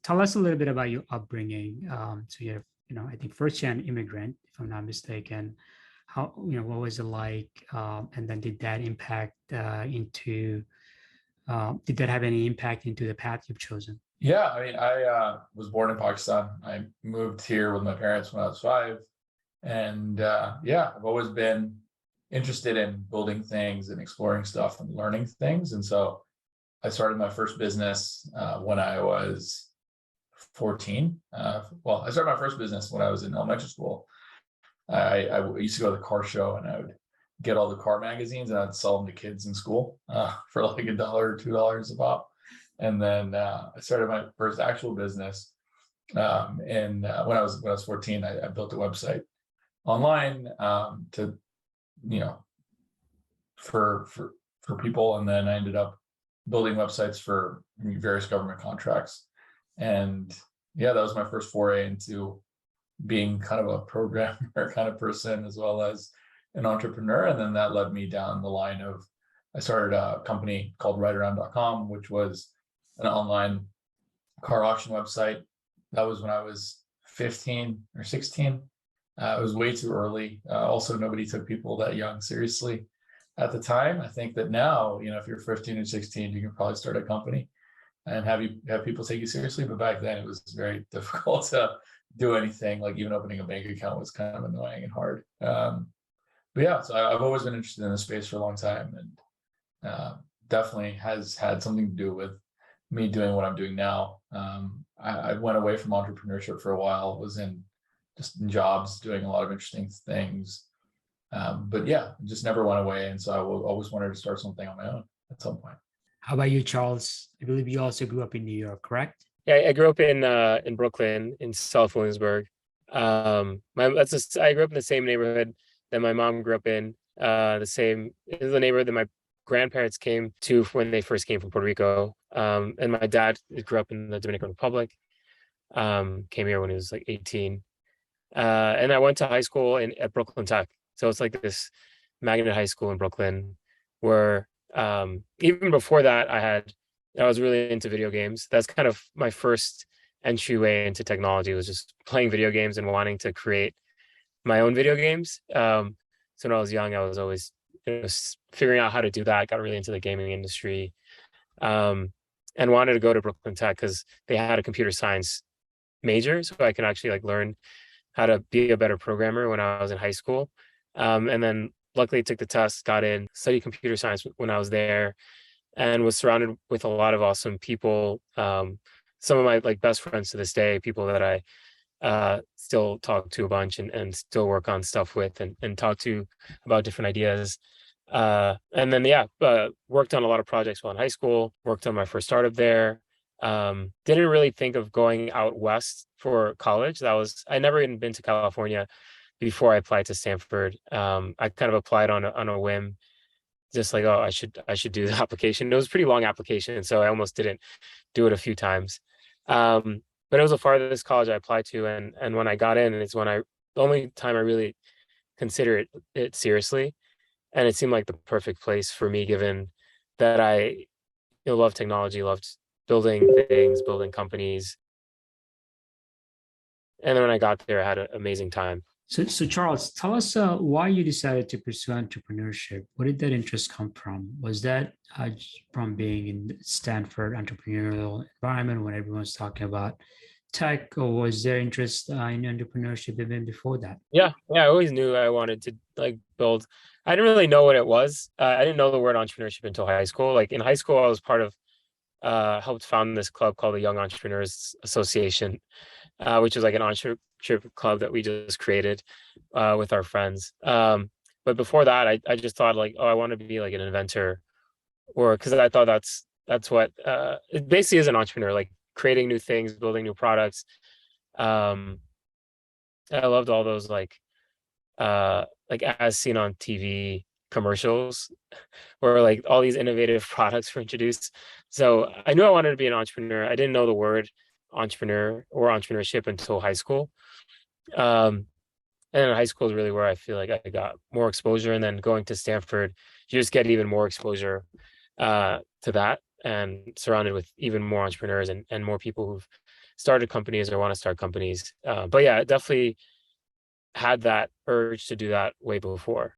tell us a little bit about your upbringing. So you're, I think first-gen immigrant, if I'm not mistaken. How, what was it like? And then did that have any impact into the path you've chosen? Yeah, I mean, I was born in Pakistan. I moved here with my parents when I was 5. And yeah, I've always been interested in building things and exploring stuff and learning things. And so I started my first business when I was 14. Well, I started my first business when I was in elementary school. I used to go to the car show and I would get all the car magazines and I'd sell them to kids in school for like $1 or $2 a pop. And then I started my first actual business. And when I was 14, I built a website online to, for people. And then I ended up building websites for various government contracts. And yeah, that was my first foray into being kind of a programmer kind of person, as well as an entrepreneur. And then that led me down the line of, I started a company called ridearound.com, which was an online car auction website. That was when I was 15 or 16. It was way too early. Also, nobody took people that young seriously at the time. I think that now, if you're 15 or 16, you can probably start a company and have people take you seriously. But back then, it was very difficult to do anything. Like even opening a bank account was kind of annoying and hard. But yeah, so I've always been interested in this space for a long time, and definitely has had something to do with me doing what I'm doing now. I went away from entrepreneurship for a while, was just in jobs, doing a lot of interesting things. But yeah, just never went away. And so I always wanted to start something on my own at some point. How about you, Charles? I believe you also grew up in New York, correct? Yeah, I grew up in Brooklyn, in South Williamsburg. I grew up in the same neighborhood that my mom grew up in. It was the neighborhood that my grandparents came to when they first came from Puerto Rico. And my dad grew up in the Dominican Republic. Came here when he was like 18. And I went to high school at Brooklyn Tech. So it's like this magnet high school in Brooklyn where even before that, I was really into video games. That's kind of my first entryway into technology, was just playing video games and wanting to create my own video games. So when I was young, I was always figuring out how to do that. Got really into the gaming industry, and wanted to go to Brooklyn Tech because they had a computer science major, so I could actually like learn how to be a better programmer when I was in high school. And then luckily took the test, got in, studied computer science when I was there, and was surrounded with a lot of awesome people. Some of my like best friends to this day, people that I still talk to a bunch and still work on stuff with and talk to about different ideas. And then, worked on a lot of projects while in high school, worked on my first startup there. Didn't really think of going out west for college. I never even been to California before I applied to Stanford. I kind of applied on a whim, just like, oh, I should do the application. It was a pretty long application, so I almost didn't do it a few times. But it was the farthest college I applied to, and when I got in, it's the only time I really considered it seriously, and it seemed like the perfect place for me, given that I love technology, loved building things, building companies, and then when I got there, I had an amazing time. So Charles, tell us why you decided to pursue entrepreneurship. Where did that interest come from? Was that from being in Stanford entrepreneurial environment when everyone's talking about tech, or was there interest in entrepreneurship even before that? Yeah, I always knew I wanted to like build. I didn't really know what it was. I didn't know the word entrepreneurship until high school. Like in high school, I was part of, helped found this club called the Young Entrepreneurs Association, which was like an entrepreneurship club that we just created with our friends. But before that, I just thought like, oh, I want to be like an inventor, or because I thought that's what it basically is, an entrepreneur, like creating new things, building new products. I loved all those like as seen on TV commercials where like all these innovative products were introduced. So I knew I wanted to be an entrepreneur. I didn't know the word entrepreneur or entrepreneurship until high school. And then high school is really where I feel like I got more exposure. And then going to Stanford, you just get even more exposure to that, and surrounded with even more entrepreneurs and more people who've started companies or want to start companies. But yeah, definitely had that urge to do that way before.